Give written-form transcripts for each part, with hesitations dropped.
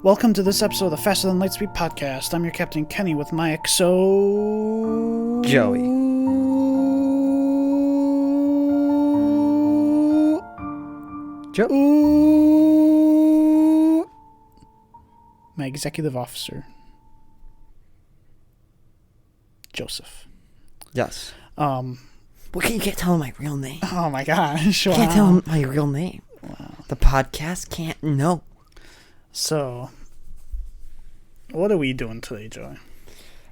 Welcome to this episode of the Faster Than Lightspeed podcast. I'm your Captain Kenny with my XO... Joey. My executive officer, Joseph. Yes. Well, you can't tell him my real name. Oh my gosh. You can't tell him my real name. Wow. The podcast can't know. So, what are we doing today, Joey? We're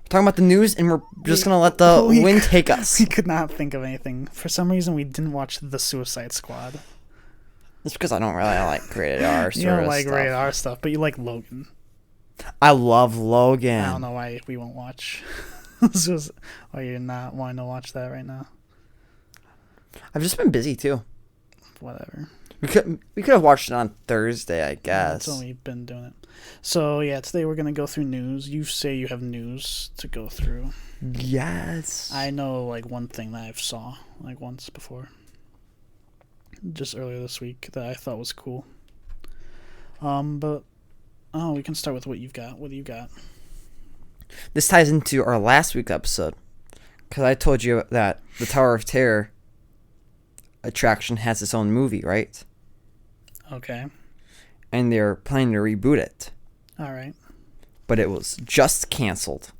talking about the news, and we're just going to let the wind take us. We could not think of anything. For some reason, we didn't watch The Suicide Squad. It's because I don't really like rated R You don't like rated R stuff, but you like Logan. I love Logan. I don't know why we won't watch. Why you're not wanting to watch that right now. I've just been busy, too. Whatever. We could have watched it on Thursday, I guess. That's when we've been doing it. So, yeah, today we're going to go through news. You say you have news to go through. Yes. I know, one thing that I've saw, once before. Just earlier this week that I thought was cool. But we can start with what you've got. What do you got? This ties into our last week's episode. Because I told you that the Tower of Terror attraction has its own movie, right? Okay. And they're planning to reboot it. All right. But it was just canceled.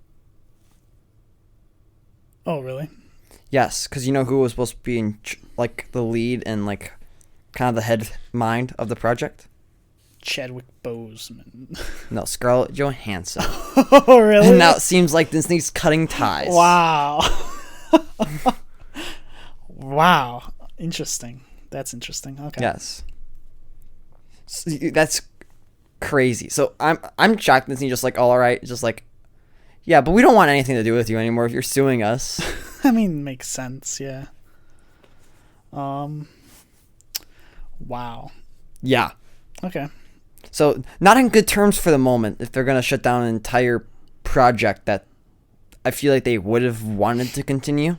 Oh, really? Yes, because you know who was supposed to be in, the lead and, kind of the head mind of the project? Chadwick Boseman. No, Scarlett Johansson. Oh, really? And now it seems like Disney's cutting ties. Wow. Wow. Interesting. That's interesting. Okay. Yes. So, that's crazy. So I'm shocked Disney just all right, just yeah, but we don't want anything to do with you anymore if you're suing us. I mean, makes sense, yeah. Wow. Yeah. Okay. So, not in good terms for the moment if they're going to shut down an entire project that I feel like they would have wanted to continue.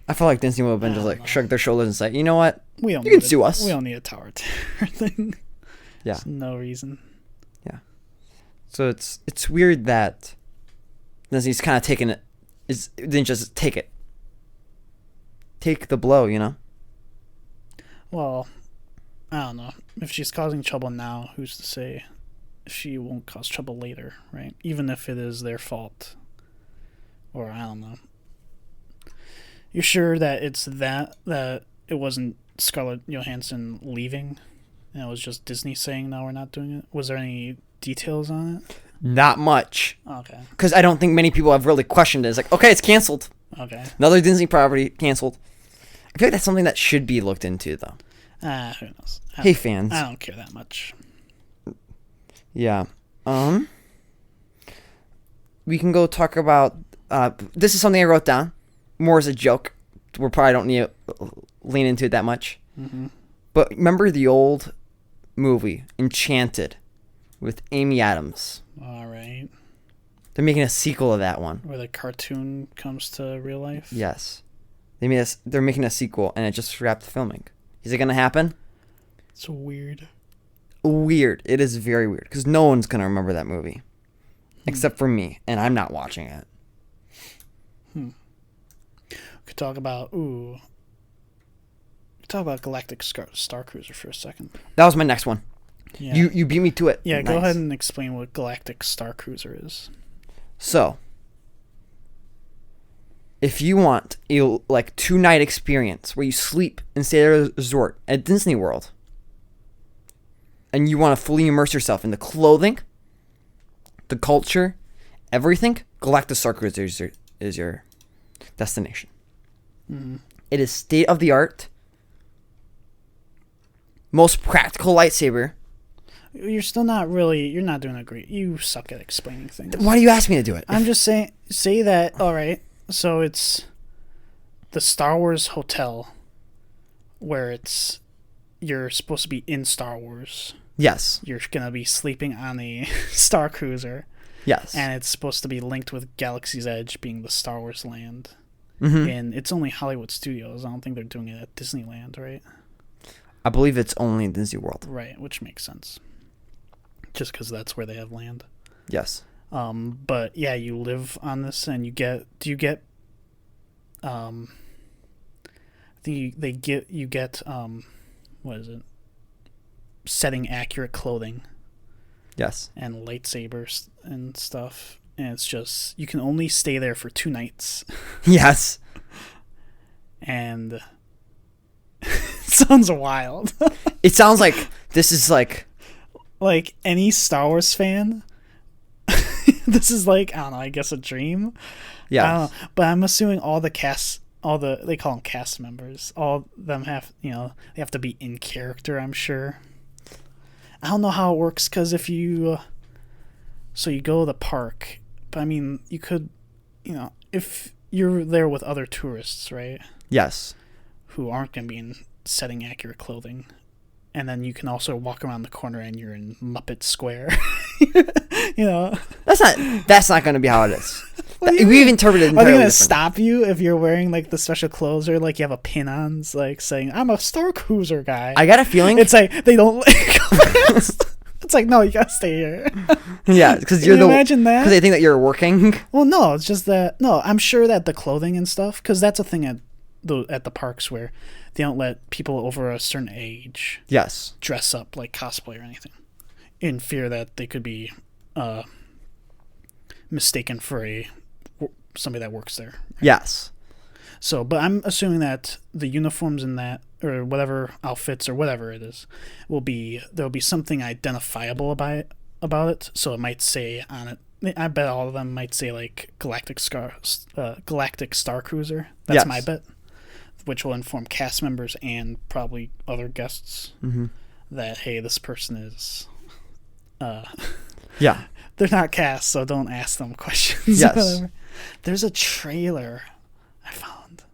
I feel like Disney would have been just shrug their shoulders and say, you know what? You can sue us. We don't need a Tower Terror thing. Yeah. There's no reason. Yeah. So it's weird that Disney's kind of taking it. Didn't just take it. Take the blow, you know? Well, I don't know. If she's causing trouble now, who's to say she won't cause trouble later, right? Even if it is their fault. Or, I don't know. You're sure that it's that it wasn't Scarlett Johansson leaving? And it was just Disney saying, no, we're not doing it? Was there any details on it? Not much. Okay. Because I don't think many people have really questioned it. It's okay, it's canceled. Okay. Another Disney property canceled. I feel like that's something that should be looked into, though. Who knows? Hey, fans. I don't care that much. Yeah. We can go talk about... this is something I wrote down. More as a joke. We probably don't need to lean into it that much. Mm-hmm. But remember the old movie, Enchanted, with Amy Adams? All right. They're making a sequel of that one. Where the cartoon comes to real life? Yes. They're making a sequel, and it just wrapped filming. Is it going to happen? It's weird. Weird. It is very weird, because no one's going to remember that movie. Except for me, and I'm not watching it. We could talk about, Galactic Starcruiser for a second. That was my next one. Yeah. You beat me to it. Yeah, Nice. Go ahead and explain what Galactic Starcruiser is. So, if you want a 2-night experience where you sleep and stay at a resort at Disney World, and you want to fully immerse yourself in the clothing, the culture, everything, Galactic Starcruiser is your destination. Mm-hmm. It is state-of-the-art, most practical lightsaber. You're still not really... You're not doing a great... You suck at explaining things. Why do you ask me to do it? I'm just saying... Say that... All right. So it's the Star Wars hotel where you're supposed to be in Star Wars. Yes. You're going to be sleeping on a Star Cruiser. Yes. And it's supposed to be linked with Galaxy's Edge being the Star Wars land. Mm-hmm. And it's only Hollywood Studios. I don't think they're doing it at Disneyland, right? I believe it's only in Disney World. Right, which makes sense. Just because that's where they have land. Yes. But yeah, you live on this, and you get. Do you get? I think you get. What is it? Setting accurate clothing. Yes. And lightsabers and stuff, and it's just you can only stay there for 2 nights. Yes. And it sounds wild. It sounds like this is like any Star Wars fan. This is like, I don't know, I guess a dream. Yeah. I don't know, but I'm assuming all the cast, they call them cast members, all of them have, they have to be in character, I'm sure. I don't know how it works, because if you so you go to the park, but I mean, you could, if you're there with other tourists, right? Yes. Who aren't going to be in setting accurate clothing. And then you can also walk around the corner and you're in Muppet Square. That's not going to be how it is. We've interpreted it entirely Are they going to different. stop you if you're wearing like the special clothes, or like you have a pin on, like saying, I'm a Starcruiser guy? I got a feeling it's like they don't it's like, no, you got to stay here. Yeah, because imagine that? Because they think that you're working. Well, no, it's just that, no, I'm sure that the clothing and stuff, because that's a thing at the parks where they don't let people over a certain age Yes. dress up like cosplay or anything, in fear that they could be mistaken for somebody that works there. Yes. So, but I'm assuming that the uniforms in that, or whatever outfits or whatever it is, there'll be something identifiable about it. So it might say on it, I bet all of them might say like Galactic Starcruiser. That's Yes. my bet, which will inform cast members and probably other guests that, hey, this person is. Yeah. They're not cast, so don't ask them questions. Yes. Or whatever. There's a trailer I found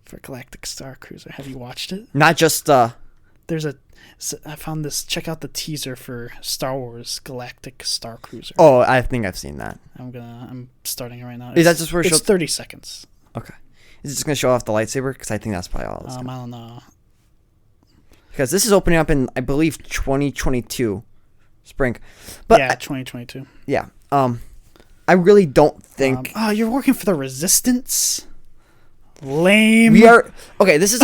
for Galactic Starcruiser. Have you watched it? Not just I found this. Check out the teaser for Star Wars Galactic Starcruiser. Oh, I think I've seen that. I'm starting it right now. Is that just where it it's shows? 30 seconds. Okay. Is it just going to show off the lightsaber? Because I think that's probably all it's I don't know. Because this is opening up in, I believe, 2022 spring. But yeah, 2022. Yeah. I really don't think. Oh, you're working for the Resistance? Lame. We are. Okay, this is.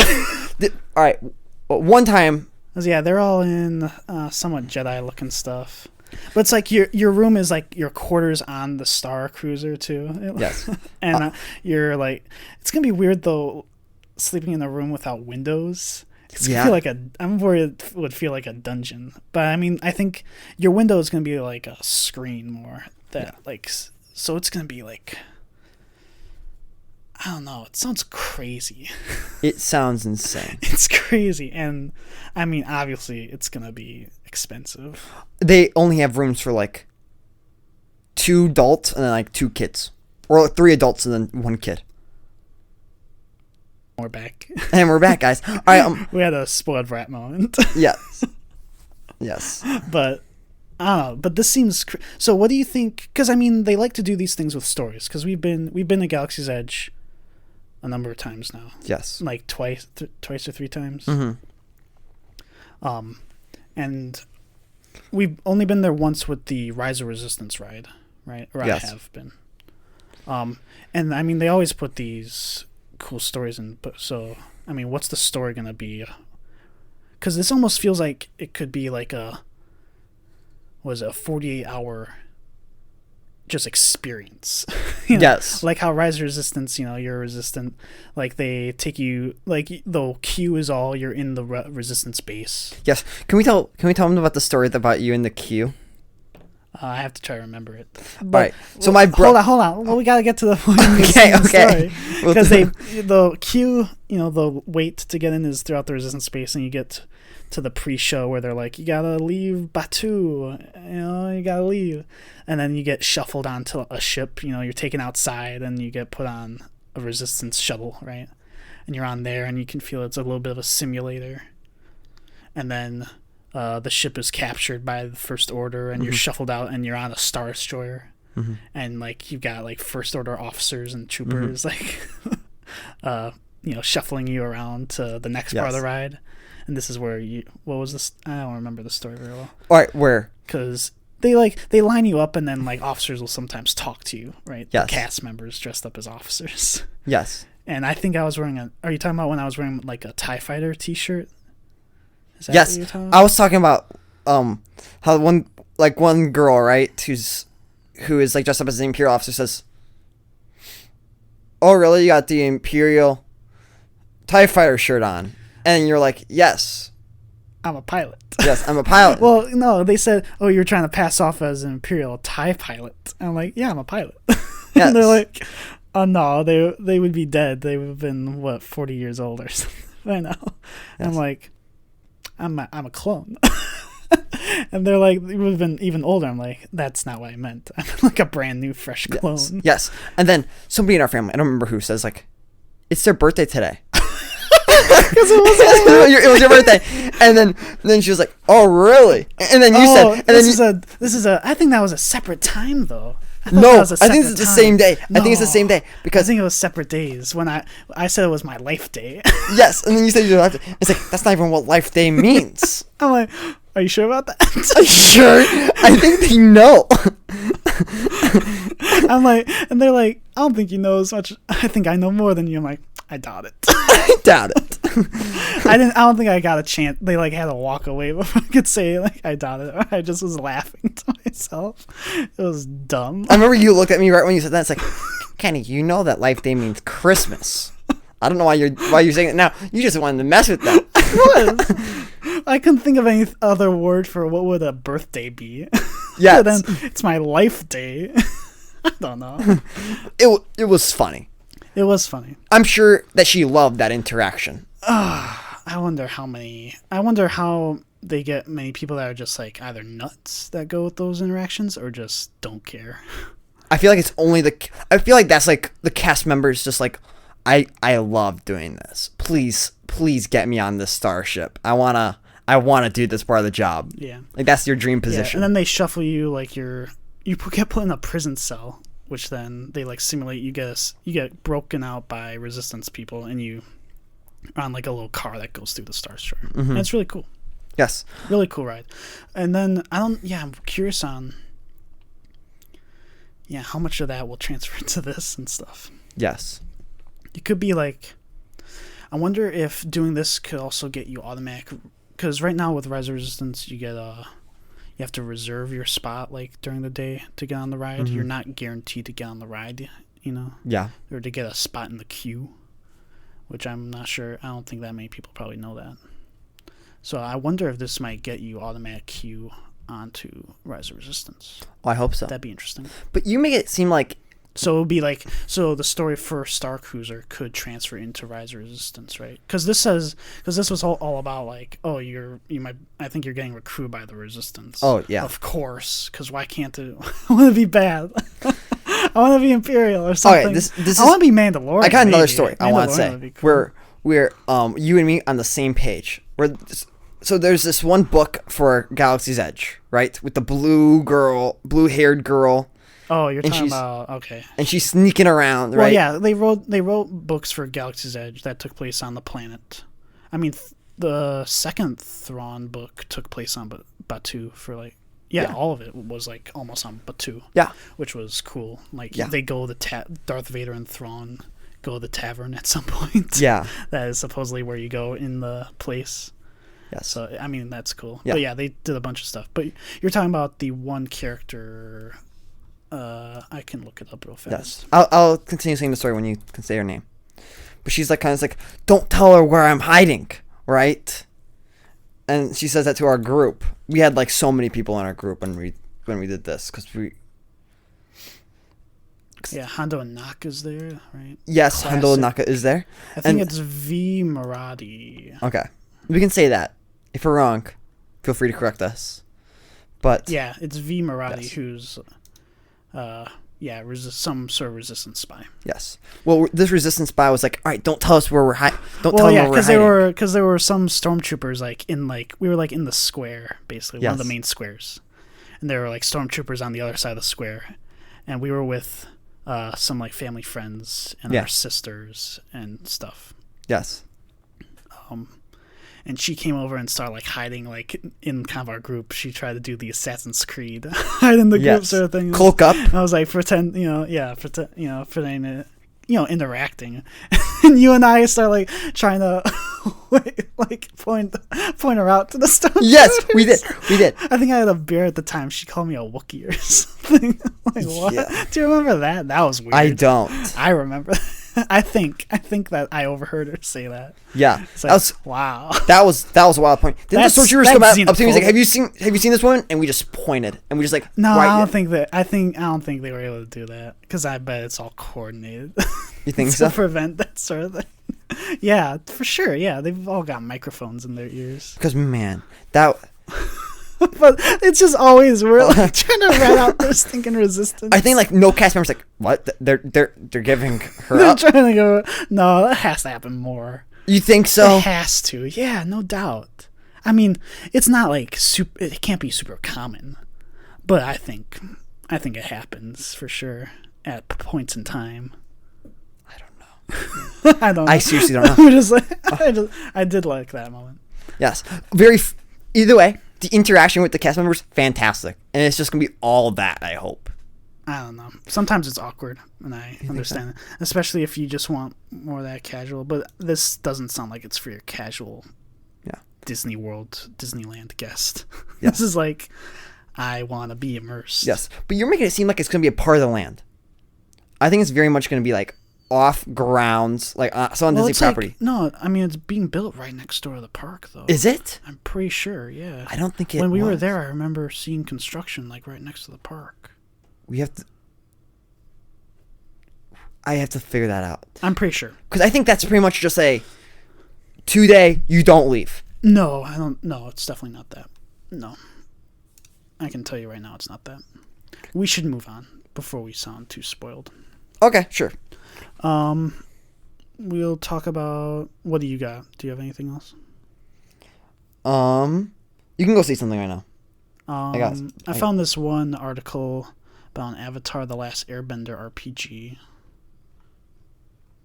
All right. One time. Yeah, they're all in somewhat Jedi-looking stuff. But it's like your room is like your quarters on the Star Cruiser, too. Yes. And you're like. It's going to be weird, though, sleeping in a room without windows. It's gonna feel like I'm worried it would feel like a dungeon. But I mean, I think your window is gonna be like a screen more. So it's gonna be like, I don't know. It sounds crazy. It sounds insane. It's crazy, and I mean, obviously, it's gonna be expensive. They only have rooms for like 2 adults and then like 2 kids, or 3 adults and then 1 kid. We're back. And we're back, guys. All right. We had a spoiled brat moment. Yes. Yes. But I don't know. But this seems. So, what do you think? Because I mean, they like to do these things with stories. Because we've been to Galaxy's Edge a number of times now. Yes. Like twice or 3 times. Mm-hmm. And we've only been there once with the Rise of Resistance ride, right? Or yes. I have been. And I mean, they always put these cool stories in. But so, I mean, what's the story gonna be? Because this almost feels like it could be like a 48-hour just experience. Yes. Like how Rise of Resistance, you're resistant. Like they take you, like the queue is all, you're in the resistance base. Yes. Can we tell them about the story about you in the queue? I have to try to remember it. But, right. So hold on. Well, we gotta get to the okay. Because the queue, the wait to get in is throughout the resistance space, and you get to the pre-show where they're like, you gotta leave Batuu, you gotta leave, and then you get shuffled onto a ship. You're taken outside, and you get put on a resistance shuttle, right? And you're on there, and you can feel it's a little bit of a simulator, and then. The ship is captured by the First Order, and you're shuffled out, and you're on a Star Destroyer, and like you've got like First Order officers and troopers like shuffling you around to the next part of Yes. the ride. And this is where what was this? I don't remember the story very well. All right, where? Because they line you up, and then like officers will sometimes talk to you, right? Yes. The cast members dressed up as officers. Yes. And I think I was wearing are you talking about when I was wearing like a TIE Fighter t-shirt? Is that Yes. what you're talking I about? was talking about how one girl, right, who is like dressed up as an Imperial officer says, "Oh, really? You got the Imperial TIE Fighter shirt on?" And you're like, "Yes. I'm a pilot. Yes, I'm a pilot." Well, no, they said, "Oh, you're trying to pass off as an Imperial TIE pilot." And I'm like, "Yeah, I'm a pilot." Yes. And they're like, "Oh no, they would be dead. They would have been 40 years old or something by now." Yes. I'm like, I'm a clone. And they're like, "It would have been even older." I'm like, "That's not what I meant. I'm like a brand new, fresh clone." Yes. And then somebody in our family, I don't remember who, says like, "It's their birthday today." Because It was your birthday. And then she was like, "Oh, really?" And then you said, and then this is a. I think that was a separate time though. I thought no, that was a I think it's separate the time. same day. I think it's the No. same day I because think it was separate days when I said it was my life day. yes, and then you said you don't have to. It's like that's not even what Life Day means. I'm like, are you sure about that? Sure, I think they know. I'm like, and they're like, I don't think you know as much. I think I know more than you. I'm like, I doubt it. I doubt it. I don't think I got a chance. They like had to walk away before I could say like I doubt it. I just was laughing to myself. It was dumb. I remember you looked at me right when you said that. It's like, Kenny, you know that Life Day means Christmas. I don't know why you're saying it now. You just wanted to mess with them. I couldn't think of any other word for what would a birthday be. Yes. Then it's my life day. I don't know. It was funny. It was funny. I'm sure that she loved that interaction. I wonder how they get many people that are just like either nuts that go with those interactions or just don't care. I feel like it's only I feel like that's like the cast members just like, I love doing this. Please get me on this starship. I wanna do this part of the job. Yeah. Like that's your dream Yeah, position. and then they shuffle you like you get put in a prison cell, which then they like simulate you get broken out by resistance people, and you are on like a little car that goes through the Star Destroyer. Mm-hmm. And it's really cool. Yes. Really cool ride. And then I'm curious on how much of that will transfer into this and stuff. Yes. It could be like, I wonder if doing this could also get you automatic, because right now with Rise of Resistance you have to reserve your spot like during the day to get on the ride. Mm-hmm. You're not guaranteed to get on the ride, Yeah. or to get a spot in the queue, which I'm not sure. I don't think that many people probably know that. So I wonder if this might get you automatic queue onto Rise of Resistance. Oh, I hope so. That'd be interesting. But you make it seem like So it would be like, the story for Starcruiser could transfer into Rise of Resistance, right? Because this was all about like, oh, I think you're getting recruited by the Resistance. Oh, yeah. Of course, because why can't it? I want to be bad. I want to be Imperial or something. Okay, this I want to be Mandalorian. I got another maybe. story I want to Mandalorian would say. be cool. We're you and me on the same page. So there's this one book for Galaxy's Edge, right? With the blue-haired girl. Oh, you're and talking she's- about okay. And she's sneaking around, right? Well, yeah, they wrote books for Galaxy's Edge that took place on the planet. I mean, the second Thrawn book took place on Batuu for like Yeah. all of it was like almost on Batuu. Yeah. Which was cool. Like Yeah. they go Darth Vader and Thrawn go to the tavern at some point. Yeah. That is supposedly where you go in the place. Yes. So I mean that's cool. Yeah. But yeah, they did a bunch of stuff. But you're talking about the one character. I can look it up real fast. Yes. I'll continue saying the story when you can say her name. But she's like kind of like, don't tell her where I'm hiding, right? And she says that to our group. We had like so many people in our group when we did this because we. Yeah, Hondo and Naka's there, right? Yes, Classic. Hondo Naka is there. I think And- it's V. Maradi. Okay, we can say that. If we're wrong, feel free to correct us. But Yeah, it's V. Maradi, Yes. who's, some sort of resistance spy. yes. Well, this resistance spy was like, all right, don't tell us where we're hiding. Don't tell Well, them yeah, where we're hiding. because there were some stormtroopers like we were like in the square, basically one of the Yes. main squares, and there were like stormtroopers on the other side of the square, and we were with some like family friends and Yeah. our sisters and stuff. Yes. And she came over and started like hiding like in kind of our group. She tried to do the Assassin's Creed hide in the group sort of thing. Cloak up. I was like pretending to, interacting. And you and I start like trying to like point her out to the stone. Yes, we did. I think I had a beer at the time. She called me a Wookiee or something. Like, what? Yeah. Do you remember that? That was weird. I don't. I remember. I think that I overheard her say that. Yeah, It's like, wow. that was a wild point. Then the stormtroopers come up to me and he's like, "Have you seen this woman?" And we just pointed and we just like, no, I don't think they were able to do that because I bet it's all coordinated. You think to so? prevent that sort of thing. Yeah, for sure. Yeah, they've all got microphones in their ears. Because man, that. But it's just always we're like trying to rat out their stinking resistance. I think like no cast members like what they're giving her They're up. trying to go. No, that has to happen more. You think so? It has to. Yeah, no doubt. I mean, it's not like super. It can't be super common, but I think it happens for sure at points in time. I don't know. I don't know. I seriously don't know. I'm just like I did like that moment. Yes, either way. The interaction with the cast members, fantastic. And it's just going to be all that, I hope. I don't know. Sometimes it's awkward, and I understand it. Especially if you just want more of that casual. But this doesn't sound like it's for your casual Disney World, Disneyland guest. Yeah. This is like, I want to be immersed. Yes. But you're making it seem like it's going to be a part of the land. I think it's very much going to be like off grounds, like on Disney property. Like, no, I mean, it's being built right next door to the park, though. Is it? I'm pretty sure, yeah. I don't think it When we was. were there, I remember seeing construction like right next to the park. I have to figure that out. I'm pretty sure. Because I think that's pretty much just a 2-day, you don't leave. No, I don't. No, it's definitely not that. No. I can tell you right now it's not that. We should move on before we sound too spoiled. Okay, sure. We'll talk about, what do you got? Do you have anything else? You can go see something right now. I found this one article about an Avatar: The Last Airbender RPG.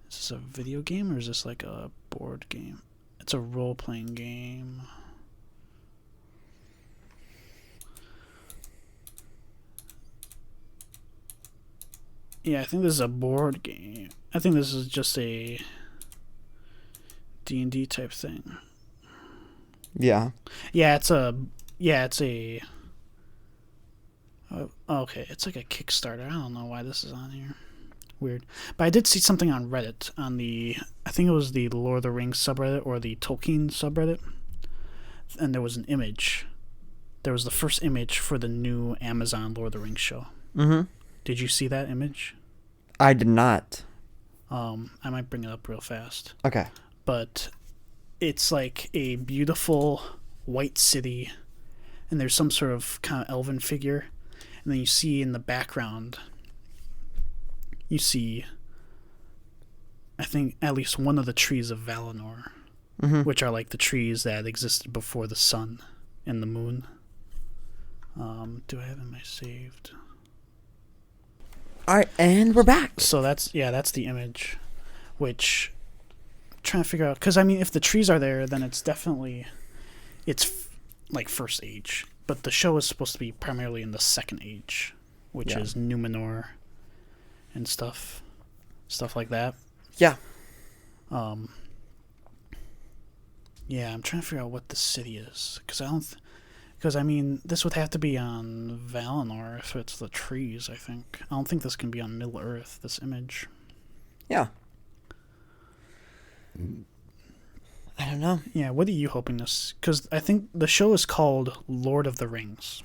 Is this a video game or is this like a board game? It's a role-playing game. Yeah, I think this is a board game. I think this is just a D&D type thing. Yeah. It's a okay, it's like a Kickstarter. I don't know why this is on here. Weird. But I did see something on Reddit on I think it was the Lord of the Rings subreddit or the Tolkien subreddit. And there was an image. There was the first image for the new Amazon Lord of the Rings show. Mm-hmm. Did you see that image? I did not. I might bring it up real fast. Okay. But it's like a beautiful white city, and there's some sort of kind of elven figure, and then you see in the background, you see, I think, at least one of the trees of Valinor, which are like the trees that existed before the sun and the moon. Do I have my saved? All right, and we're back. So that's the image, which I'm trying to figure out, because I mean, if the trees are there, then it's definitely like first age, but the show is supposed to be primarily in the second age, which is Numenor and stuff like that. Yeah. Yeah, I'm trying to figure out what the city is, because I mean, this would have to be on Valinor if it's the trees, I think. I don't think this can be on Middle Earth, this image. Yeah. I don't know. Yeah, what are you hoping this... Because I think the show is called Lord of the Rings.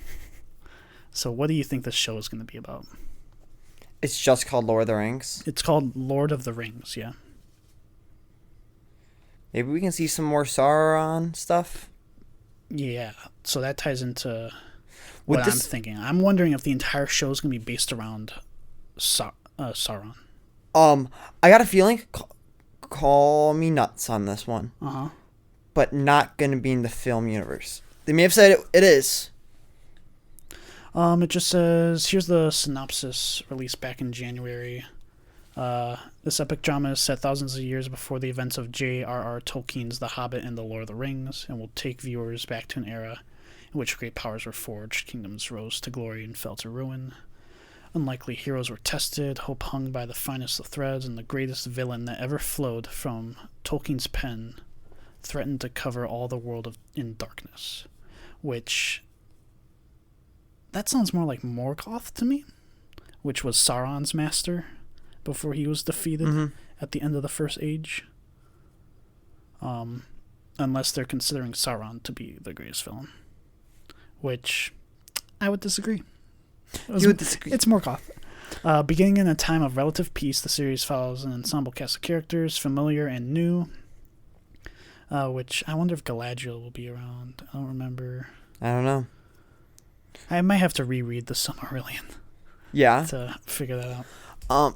So what do you think this show is going to be about? It's just called Lord of the Rings? It's called Lord of the Rings, yeah. Maybe we can see some more Sauron stuff? Yeah, so that ties into what I'm thinking. I'm wondering if the entire show is going to be based around Sauron. I got a feeling... Call me nuts on this one. Uh-huh. But not going to be in the film universe. They may have said it is. It just says, here's the synopsis released back in January. This epic drama is set thousands of years before the events of J.R.R. Tolkien's The Hobbit and The Lord of the Rings, and will take viewers back to an era in which great powers were forged, kingdoms rose to glory and fell to ruin. Unlikely heroes were tested, hope hung by the finest of threads, and the greatest villain that ever flowed from Tolkien's pen threatened to cover all the world in darkness. Which, that sounds more like Morgoth to me, which was Sauron's master before he was defeated at the end of the First Age. Unless they're considering Sauron to be the greatest villain. Which, I would disagree. You would disagree. It's Morgoth. Beginning in a time of relative peace, the series follows an ensemble cast of characters, familiar and new. Which, I wonder if Galadriel will be around. I don't remember. I don't know. I might have to reread the Silmarillion. Yeah. To figure that out.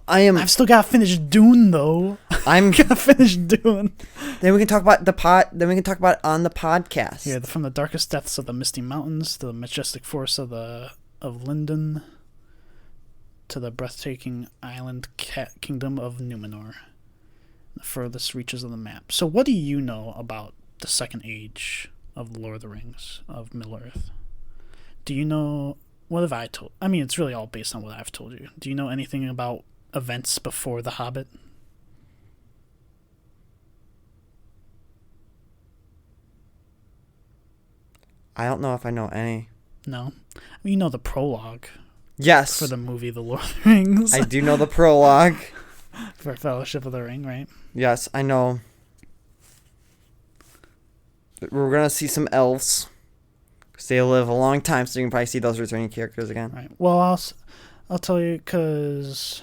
I've still got to finish Dune, though. I'm gotta finish Dune. Then we can talk about Then we can talk about it on the podcast. Yeah, from the darkest depths of the misty mountains to the majestic forests of Lindon to the breathtaking island kingdom of Numenor, the furthest reaches of the map. So, what do you know about the Second Age of the Lord of the Rings of Middle Earth? Do you know? What have I told? I mean, it's really all based on what I've told you. Do you know anything about events before The Hobbit? I don't know if I know any. No? I mean, you know the prologue. Yes. For the movie The Lord of the Rings. I do know the prologue. For Fellowship of the Ring, right? Yes, I know. We're going to see some elves. Because they live a long time, so you can probably see those returning characters again. Right. Well, I'll tell you, because,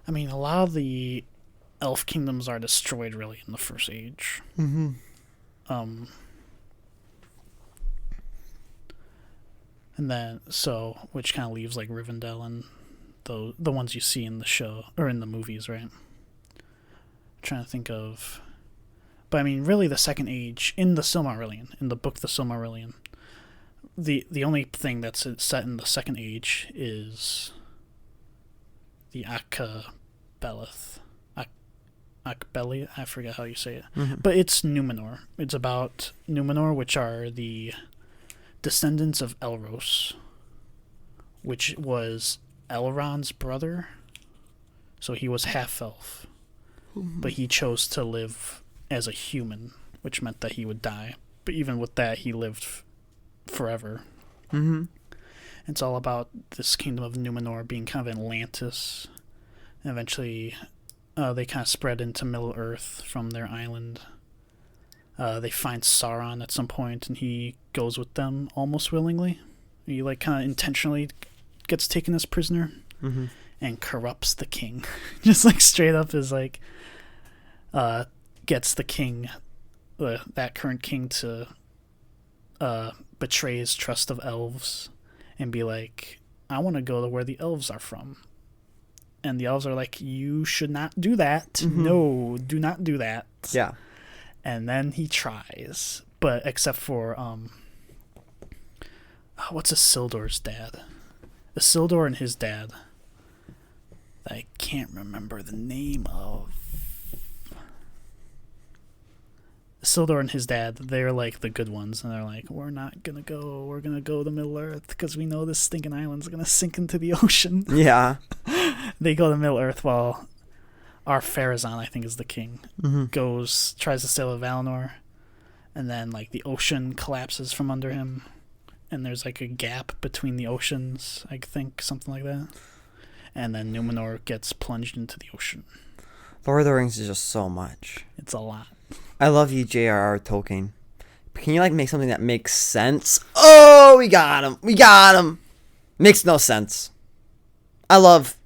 I mean, a lot of the elf kingdoms are destroyed, really, in the First Age. Mm-hmm. And then, which kind of leaves, like, Rivendell and the ones you see in the show, or in the movies, right? I'm trying to think of... But, I mean, really, the Second Age, in the Silmarillion, in the book The Silmarillion, the only thing that's set in the Second Age is the Akbelith. Akbeli, I forget how you say it. Mm-hmm. But it's Numenor. It's about Numenor, which are the descendants of Elros, which was Elrond's brother. So he was half-elf. Mm-hmm. But he chose to live as a human, which meant that he would die. But even with that, he lived forever. Mm-hmm. It's all about this kingdom of Numenor being kind of Atlantis. And eventually, they kind of spread into Middle-earth from their island. They find Sauron at some point, and he goes with them almost willingly. He, like, kind of intentionally gets taken as prisoner and corrupts the king. Just, like, straight up is, like... gets the king, that current king, to betray his trust of elves and be like, I want to go to where the elves are from. And the elves are like, you should not do that. Mm-hmm. No, do not do that. Yeah. And then he tries. But except for, what's Isildur's dad? Isildur and his dad. I can't remember the name of. Isildur and his dad, they're like the good ones, and they're like, we're not gonna go, we're gonna go to Middle-earth, because we know this stinking island's gonna sink into the ocean. Yeah. They go to Middle-earth while Ar-Pharazôn, I think is the king, tries to sail to Valinor, and then, like, the ocean collapses from under him, and there's, like, a gap between the oceans, I think, something like that. And then Numenor gets plunged into the ocean. Lord of the Rings is just so much. It's a lot. I love you, J.R.R. Tolkien. Can you, like, make something that makes sense? Oh, we got him. We got him. Makes no sense. I love...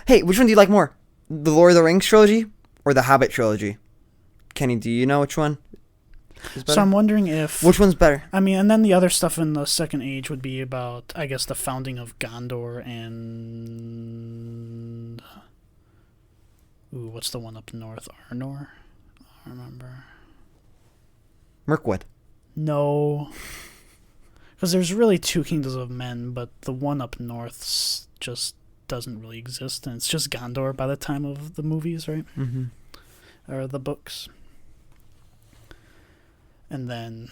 hey, which one do you like more? The Lord of the Rings trilogy or the Hobbit trilogy? Kenny, do you know which one is better? So I'm wondering if... Which one's better? I mean, and then the other stuff in the Second Age would be about, I guess, the founding of Gondor and... Ooh, what's the one up north? Arnor? I don't remember. Mirkwood. No. Because there's really two kingdoms of men, but the one up north just doesn't really exist, and it's just Gondor by the time of the movies, right? Mm-hmm. Or the books. And then,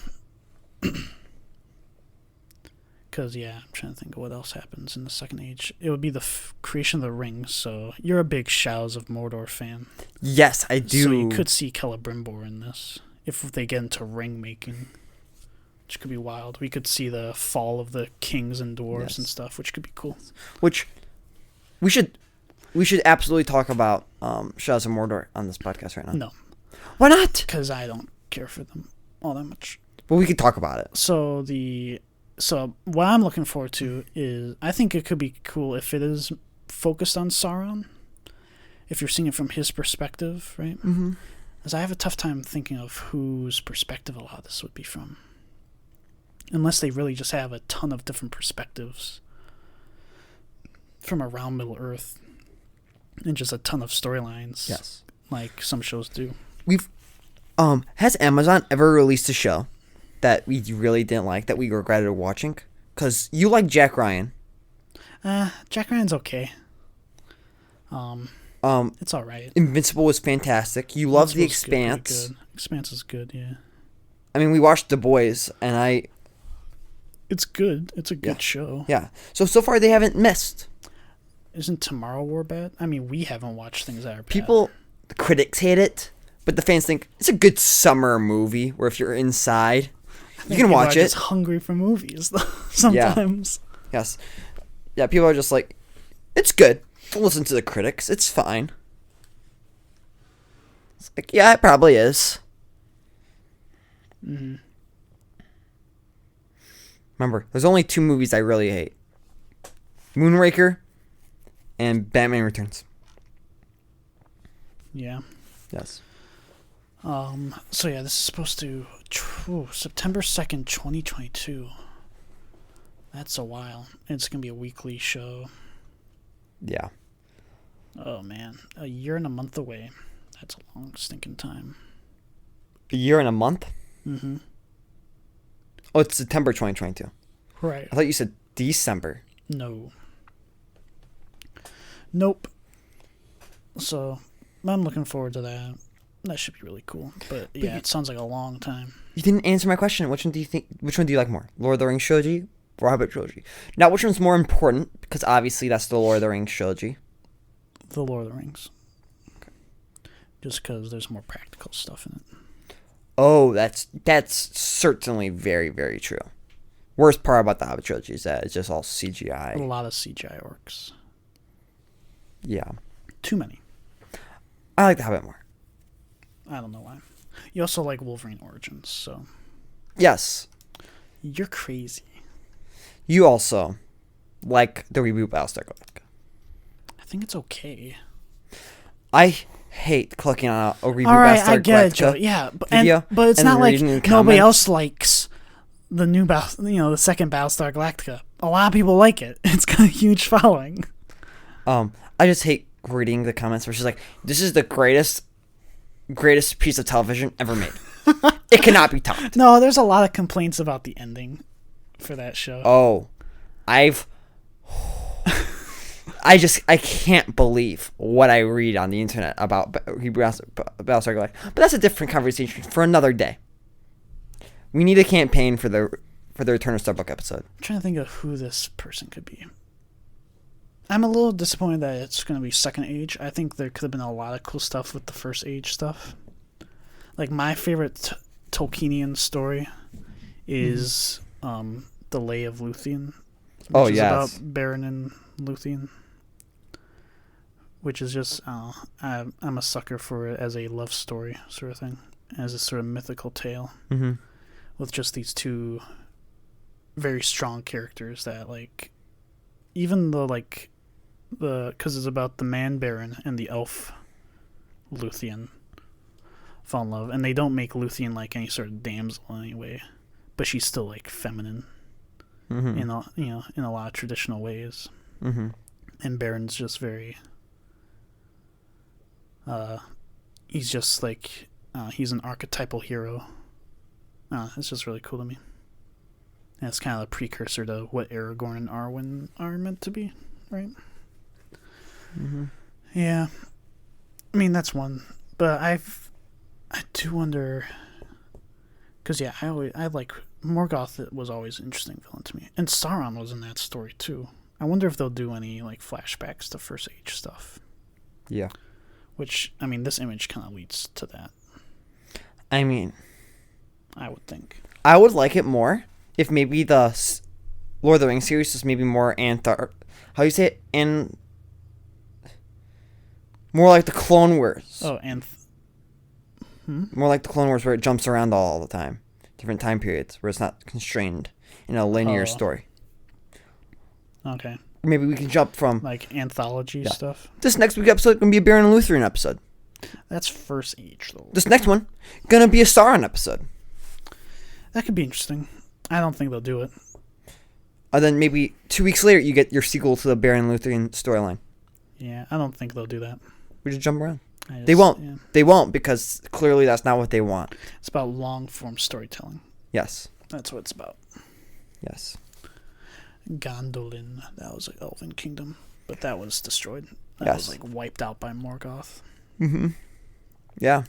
because, I'm trying to think of what else happens in the Second Age. It would be the creation of the rings, so you're a big Shadows of Mordor fan. Yes, I do. So you could see Celebrimbor in this, if they get into ring making, which could be wild. We could see the fall of the kings and dwarves and stuff, which could be cool. Which, we should absolutely talk about Shadows of Mordor on this podcast right now. No. Why not? Because I don't care for them all that much. But we could talk about it. So what I'm looking forward to is, I think it could be cool if it is focused on Sauron, if you're seeing it from his perspective, right? Mm-hmm. Because I have a tough time thinking of whose perspective a lot of this would be from. Unless they really just have a ton of different perspectives from around Middle-earth and just a ton of storylines. Yes. Like some shows do. Has Amazon ever released a show that we really didn't like, that we regretted watching? Because you like Jack Ryan. Jack Ryan's okay. It's all right. Invincible was fantastic. You love The Expanse. Good. Expanse is good, yeah. I mean, we watched The Boys, and It's good. It's a good show. Yeah. So far they haven't missed. Isn't Tomorrow War bad? I mean, we haven't watched things that are bad. The critics hate it, but the fans think it's a good summer movie where if you're inside, you can watch it. Just hungry for movies, though, sometimes. Yeah. Yes. Yeah, people are just like, it's good. Don't listen to the critics. It's fine. It's like, yeah, it probably is. Mm-hmm. Remember, there's only 2 movies I really hate. Moonraker and Batman Returns. Yeah. Yes. So this is supposed to September 2nd, 2022. That's a while. It's going to be a weekly show. Yeah. Oh man, a year and a month away. That's a long stinking time. A year and a month? Mm-hmm. Oh, it's September 2022. Right. I thought you said December. No. Nope. So, I'm looking forward to that. That should be really cool. But yeah, it sounds like a long time. You didn't answer my question. Which one do you like more? Lord of the Rings trilogy or Hobbit trilogy? Now, which one's more important? Because obviously that's the Lord of the Rings trilogy. The Lord of the Rings. Okay. Just because there's more practical stuff in it. Oh, that's certainly very, very true. Worst part about the Hobbit trilogy is that it's just all CGI. A lot of CGI orcs. Yeah. Too many. I like the Hobbit more. I don't know why. You also like Wolverine Origins, so. Yes. You're crazy. You also like the reboot Battlestar Galactica. I think it's okay. I hate clicking on a reboot All right, Battlestar I get it, Joe. Galactica Yeah, video, it's not like reading the nobody comments. else likes the new the second Battlestar Galactica. A lot of people like it. It's got a huge following. I just hate reading the comments where she's like, "This is the greatest piece of television ever made. It cannot be topped." No, there's a lot of complaints about the ending for that show. Oh, I can't believe what I read on the internet about Battlestar Galactica. But that's a different conversation for another day. We need a campaign for the Return of Starbuck episode. I'm trying to think of who this person could be. I'm a little disappointed that it's going to be Second Age. I think there could have been a lot of cool stuff with the First Age stuff. Like, my favorite Tolkienian story is The Lay of Luthien. Which is about Beren and Luthien. Which is just, I'm a sucker for it as a love story sort of thing. As a sort of mythical tale. Mm-hmm. With just these two very strong characters that, like, even though, like, because it's about the man Baron and the elf Luthien fall in love, and they don't make Luthien like any sort of damsel in any way, but she's still like feminine in a lot of traditional ways. Mm-hmm. And Baron's just very he's just like he's an archetypal hero. It's just really cool to me. And it's kind of a precursor to what Aragorn and Arwen are meant to be, right? Yeah. I mean, that's one. But I do wonder... Because, yeah, I like... Morgoth was always an interesting villain to me. And Sauron was in that story, too. I wonder if they'll do any, like, flashbacks to First Age stuff. Yeah. Which, I mean, this image kind of leads to that. I mean... I would think. I would like it more if maybe the Lord of the Rings series is maybe more how do you say it? More like the Clone Wars. Oh, More like the Clone Wars where it jumps around all the time. Different time periods where it's not constrained in a linear story. Okay. Maybe we can jump from... Like anthology stuff? This next week's episode is going to be a Baron and Luthien episode. That's First Age, though. This next one going to be a Sauron episode. That could be interesting. I don't think they'll do it. And then maybe 2 weeks later, you get your sequel to the Baron and Luthien storyline. Yeah, I don't think they'll do that. We just jump around. They won't. Yeah. They won't because clearly that's not what they want. It's about long-form storytelling. Yes. That's what it's about. Yes. Gondolin. That was an elven kingdom. But that was destroyed. That was like wiped out by Morgoth. Mm-hmm. Yeah.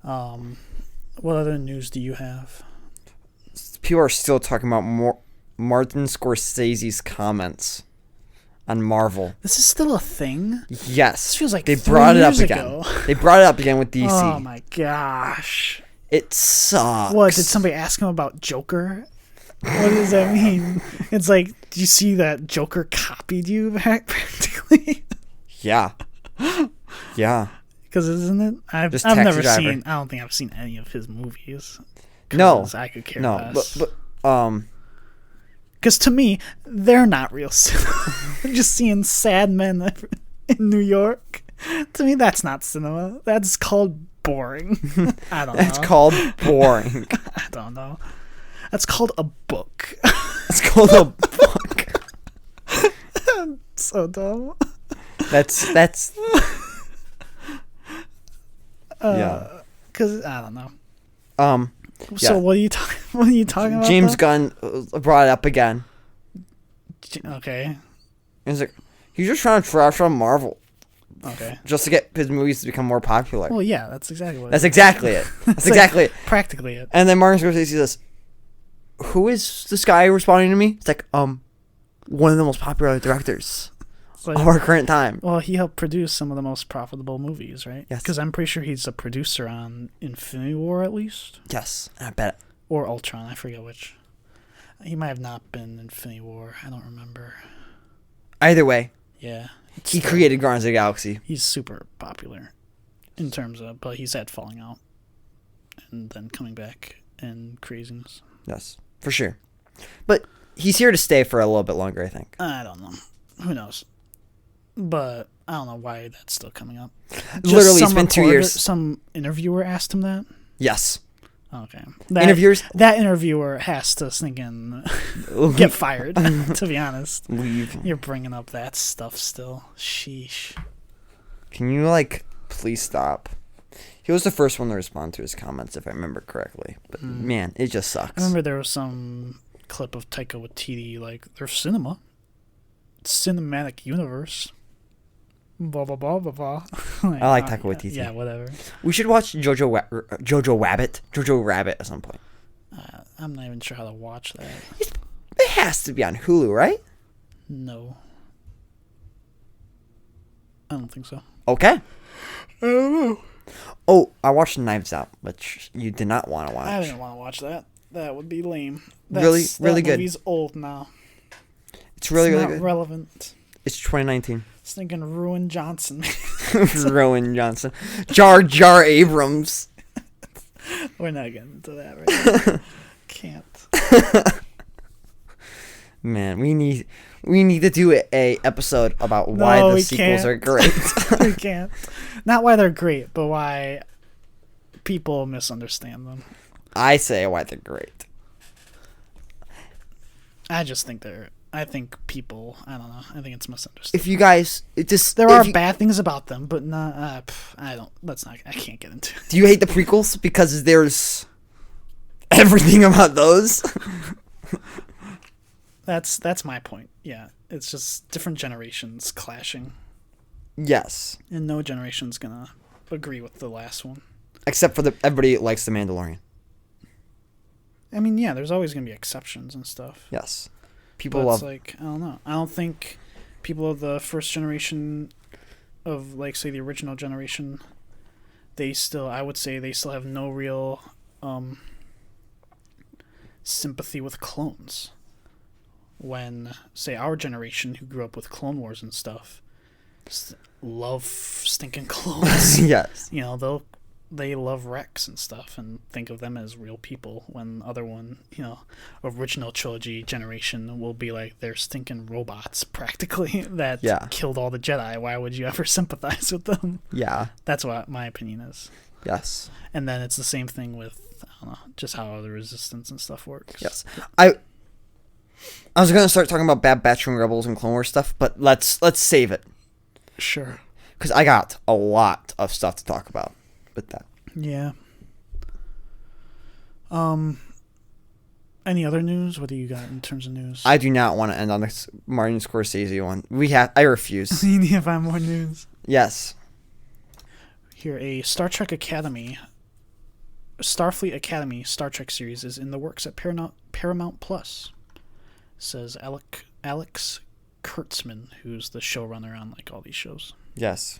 What other news do you have? People are still talking about Martin Scorsese's comments on Marvel. This is still a thing? Yes. This feels like they brought it up ago. again. They brought it up again with DC. Oh my gosh. It sucks. What, did somebody ask him about Joker? What does that mean? It's like, do you see that Joker copied you practically? Yeah. Yeah. Because isn't it? I've never seen. I don't think I've seen any of his movies. No, I could care less. but because to me, they're not real cinema. Just seeing sad men in New York. To me, that's not cinema. That's called boring. I don't know. That's called boring. I don't know. That's called a book. It's called a book. So dumb. That's yeah. Because I don't know. Yeah. So what are you talking about? James Gunn brought it up again. Okay. He's like, he's just trying to trash on Marvel. Okay. Just to get his movies to become more popular. Well, yeah, that's exactly what. That's exactly it. That's exactly it. Practically it. And then Martin Scorsese says, "Who is this guy responding to me?" It's like, one of the most popular directors of our current time. Well, he helped produce some of the most profitable movies, right? Yes. Because I'm pretty sure he's a producer on Infinity War, at least. Yes, I bet. Or Ultron, I forget which. He might have not been Infinity War. I don't remember. Either way. Yeah. He created Guardians of the Galaxy. He's super popular in terms of, but he's had falling out and then coming back and craziness. Yes, for sure. But he's here to stay for a little bit longer, I think. I don't know. Who knows? But I don't know why that's still coming up. Literally, it's been 2 years. Some interviewer asked him that? Yes. Okay. That interviewer has to sneak in, get fired, to be honest. Leave. You're bringing up that stuff still. Sheesh. Can you, please stop? He was the first one to respond to his comments, if I remember correctly. But, man, it just sucks. I remember there was some clip of Taika Waititi, their cinematic universe. Blah, blah, blah, blah, blah. I like Taika Waititi. Yeah, whatever. We should watch Jojo Rabbit at some point. I'm not even sure how to watch that. It has to be on Hulu, right? No. I don't think so. Okay. I don't know. Oh, I watched Knives Out, which you did not want to watch. I didn't want to watch that. That would be lame. Really good. That movie's old now. It's really not good. Relevant. It's 2019. It's thinking Ruin Johnson. Rowan Johnson. Jar Jar Abrams. We're not getting into that right now. Can't. Man, we need to do a episode about why the sequels are great. We can't. Not why they're great, but why people misunderstand them. I say why they're great. I think people, I don't know. I think it's misunderstood. If you guys, there are bad things about them, but not. I can't get into it. Do you hate the prequels because there's everything about those? That's my point. Yeah, it's just different generations clashing, Yes. and no generation's gonna agree with the last one. Except for everybody likes The Mandalorian. I mean, yeah, there's always gonna be exceptions and stuff. Yes. People But love... it's like, I don't know. I don't think people of the first generation of, like, say, the original generation, I would say they still have no real sympathy with clones. When, say, our generation, who grew up with Clone Wars and stuff, love stinking clones. Yes. You know, they love Rex and stuff and think of them as real people, when other one, you know, original trilogy generation will be like, they're stinking robots practically that killed all the Jedi. Why would you ever sympathize with them? Yeah. That's what my opinion is. Yes. And then it's the same thing with, I don't know, just how the Resistance and stuff works. Yes. I was going to start talking about Bad Batch and Rebels and Clone Wars stuff, but let's save it. Sure. Because I got a lot of stuff to talk about with that. Yeah. Any other news? What do you got in terms of news? I do not want to end on this Martin Scorsese one. I refuse. You need to find more news. Yes. Here, a Starfleet Academy Star Trek series is in the works at Paramount Plus, says Alex Kurtzman, who's the showrunner on, like, all these shows. Yes.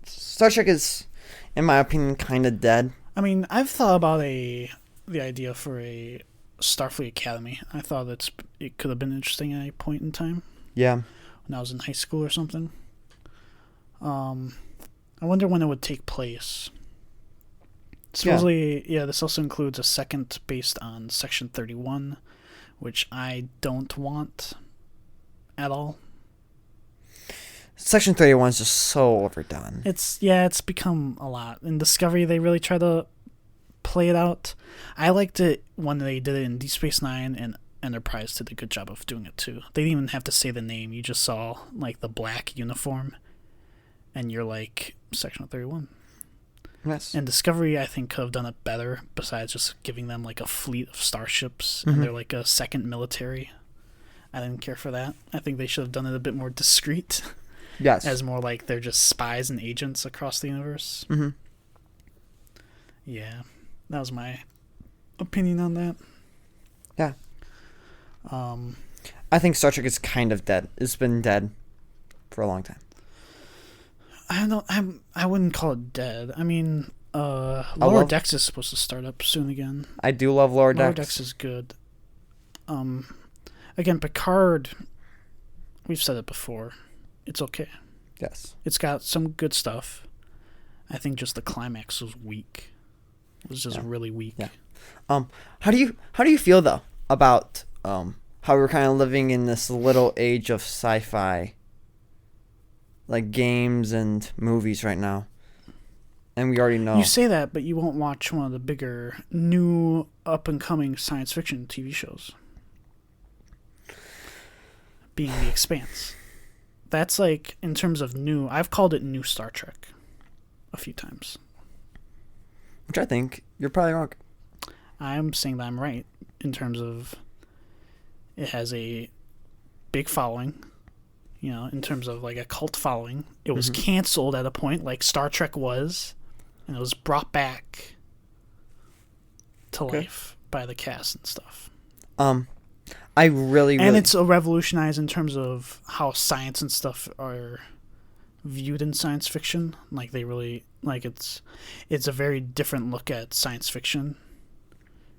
Star Trek is, in my opinion, kind of dead. I mean, I've thought about the idea for a Starfleet Academy. I thought it could have been interesting at a point in time. Yeah. When I was in high school or something. I wonder when it would take place. Supposedly, this also includes a second based on Section 31, which I don't want at all. Section 31 is just so overdone. It's become a lot. In Discovery, they really try to play it out. I liked it when they did it in Deep Space Nine, and Enterprise did a good job of doing it too. They didn't even have to say the name. You just saw, like, the black uniform, and you're like, Section 31. Yes. And Discovery, I think, could have done it better, besides just giving them, like, a fleet of starships, Mm-hmm. and they're like a second military. I didn't care for that. I think they should have done it a bit more discreet. Yes. As more like they're just spies and agents across the universe. Mm-hmm. Yeah. That was my opinion on that. Yeah. I think Star Trek is kind of dead. It's been dead for a long time. I wouldn't call it dead. I mean, Lower Decks is supposed to start up soon again. I do love Lower Decks. Lower Decks is good. Again, Picard, we've said it before. It's okay. Yes. It's got some good stuff. I think just the climax was weak. It was just really weak. Yeah. How do you feel though about how we're kind of living in this little age of sci-fi, like games and movies right now, and we already know. You say that, but you won't watch one of the bigger, new, up-and-coming science fiction TV shows. Being The Expanse. That's like, in terms of new, I've called it new Star Trek a few times. Which I think you're probably wrong. I'm saying that I'm right in terms of it has a big following, you know, in terms of like a cult following. It was canceled at a point like Star Trek was, and it was brought back to life by the cast and stuff. I really and it's revolutionized in terms of how science and stuff are viewed in science fiction. Like they really like it's a very different look at science fiction.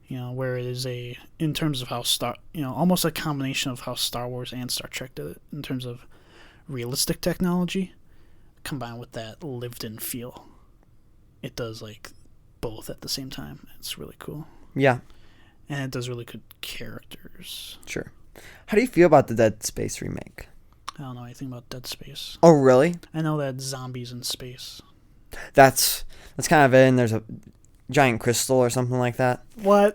You know, where it is in terms of how almost a combination of how Star Wars and Star Trek did it in terms of realistic technology combined with that lived-in feel. It does like both at the same time. It's really cool. Yeah. And it does really good characters. Sure. How do you feel about the Dead Space remake? I don't know anything about Dead Space. Oh, really? I know that zombies in space. That's kind of it, and there's a giant crystal or something like that. What?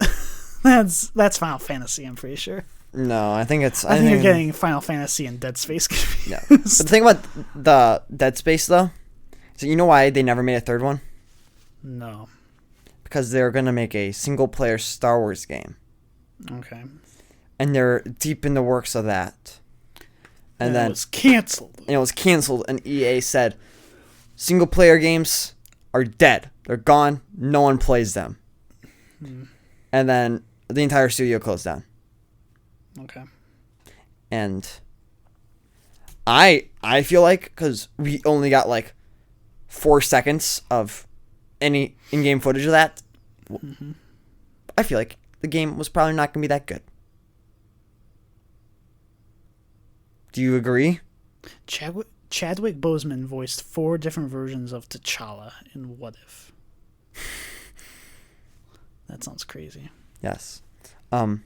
That's Final Fantasy, I'm pretty sure. No, I think it's... I think you're getting Final Fantasy and Dead Space confused. Yeah. But the thing about the Dead Space, though, is you know why they never made a third one? No. because they're going to make a single-player Star Wars game. Okay. And they're deep in the works of that. And then it was canceled. And it was canceled, and EA said, single-player games are dead. They're gone. No one plays them. And then the entire studio closed down. Okay. And I feel like, because we only got like 4 seconds of any in-game footage of that, I feel like the game was probably not going to be that good. Do you agree? Chadwick Boseman voiced 4 different versions of T'Challa in What If. That sounds crazy. Yes. Yeah.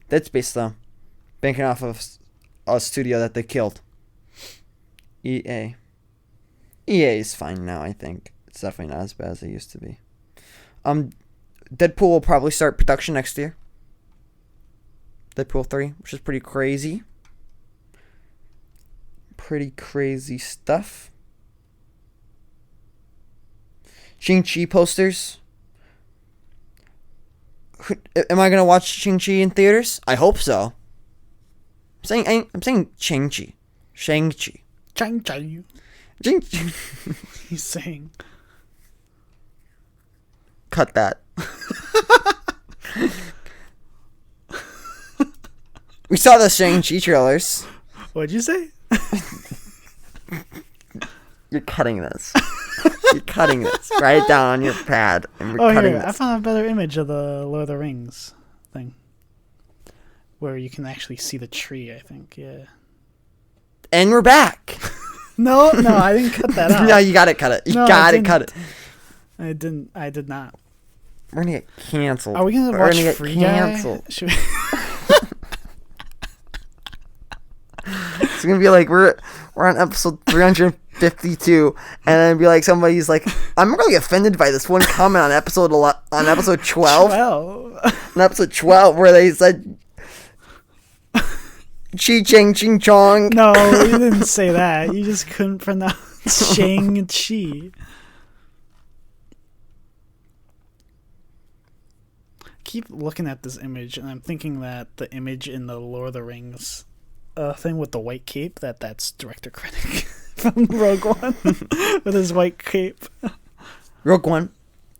That's based on banking off of a studio that they killed. EA. EA is fine now, I think. It's definitely not as bad as it used to be. Deadpool will probably start production next year. Deadpool 3, which is pretty crazy. Pretty crazy stuff. Shang-Chi posters. Am I gonna watch Shang-Chi in theaters? I hope so. I'm saying Shang-Chi. Shang-Chi. Shang-Chi. Shang-Chi. He's saying. Cut that. We saw the Shang-Chi trailers. What'd you say? You're cutting this. You're cutting this. Write it down on your pad. And we're cutting here, this. I found a better image of the Lord of the Rings thing. Where you can actually see the tree, I think. Yeah. And we're back. No, I didn't cut that out. No, you gotta cut it. You gotta cut it. I did not. We're gonna get canceled. Are we gonna watch Free Guy? Should we... It's gonna be like we're on episode 352, and then be like somebody's like, I'm really offended by this one comment on episode 12. On episode 12, where they said Chi Ching Ching Chong. No, you didn't say that. You just couldn't pronounce Shang-Chi. Keep looking at this image, and I'm thinking that the image in the Lord of the Rings thing with the white cape, that's Director Krennic from Rogue One with his white cape. Rogue One,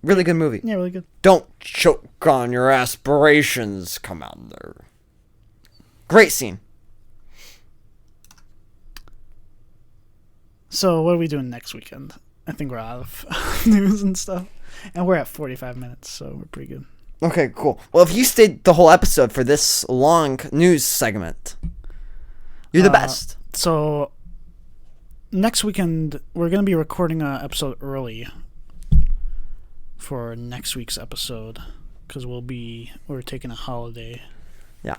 really good movie. Yeah, really good. Don't choke on your aspirations, Commander. Great scene. So what are we doing next weekend? I think we're out of news and stuff, and we're at 45 minutes, so we're pretty good. Okay, cool. Well, if you stayed the whole episode for this long news segment, you're the best. So next weekend, we're going to be recording an episode early for next week's episode because we're taking a holiday. Yeah.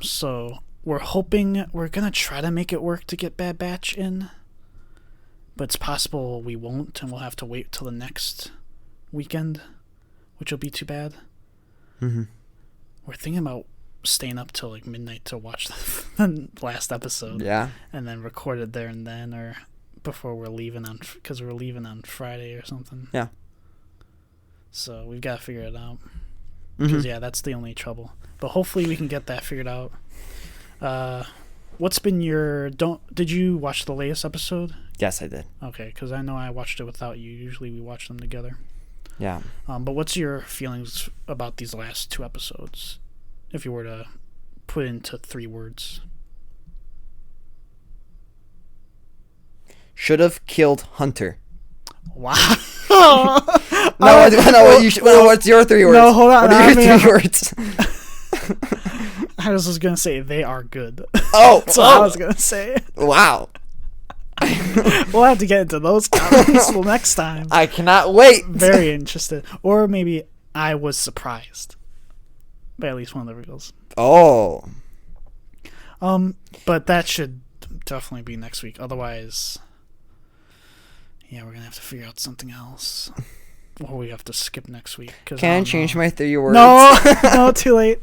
So we're hoping we're going to try to make it work to get Bad Batch in, but it's possible we won't, and we'll have to wait till the next weekend, which will be too bad. Mm-hmm. We're thinking about staying up till like midnight to watch the last episode. Yeah. And then record it there and then, or before we're leaving because we're leaving on Friday or something. Yeah. So we've got to figure it out. Because, yeah, that's the only trouble. But hopefully we can get that figured out. What's been did you watch the latest episode? Yes, I did. Okay, because I know I watched it without you. Usually we watch them together. Yeah. But what's your feelings about these last 2 episodes? If you were to put into 3 words. Should have killed Hunter. Wow. What's your 3 words? No, hold on. What are your 3 words? I was just going to say they are good. Oh. That's what I was going to say. Wow. We'll have to get into those comments next time. I cannot wait. Very interested. Or maybe I was surprised by at least one of the reveals. Oh. But that should definitely be next week. Otherwise, yeah, we're gonna have to figure out something else. Or we have to skip next week. Can I change my 3 words? No, too late.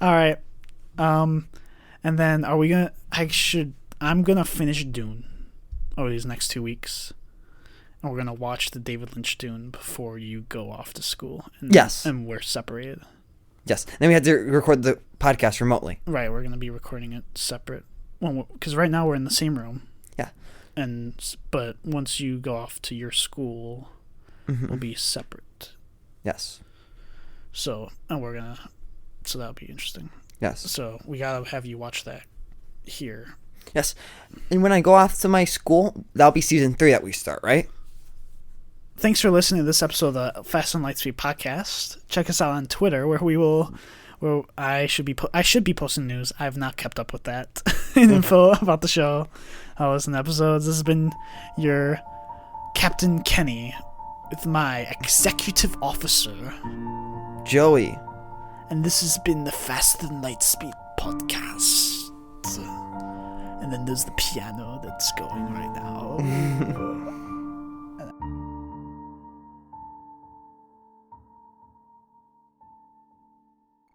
All right. And then are we gonna? I'm gonna finish Dune over these next 2 weeks, And we're gonna watch the David Lynch Dune before you go off to school. Yes. And we're separated. Yes. Then we had to record the podcast remotely. Right. We're gonna be recording it separate. Because right now we're in the same room. Yeah. But once you go off to your school, we'll be separate. Yes. So that'll be interesting. Yes. So we gotta have you watch that here. Yes. And when I go off to my school, that'll be season 3 that we start, right? Thanks for listening to this episode of the Fast and Lightspeed podcast. Check us out on Twitter, where I should be posting news. I have not kept up with that and info about the show. I'll listen to episodes. This has been your Captain Kenny with my executive officer, Joey. and this has been the Fast and Lightspeed podcast. And then there's the piano that's going right now.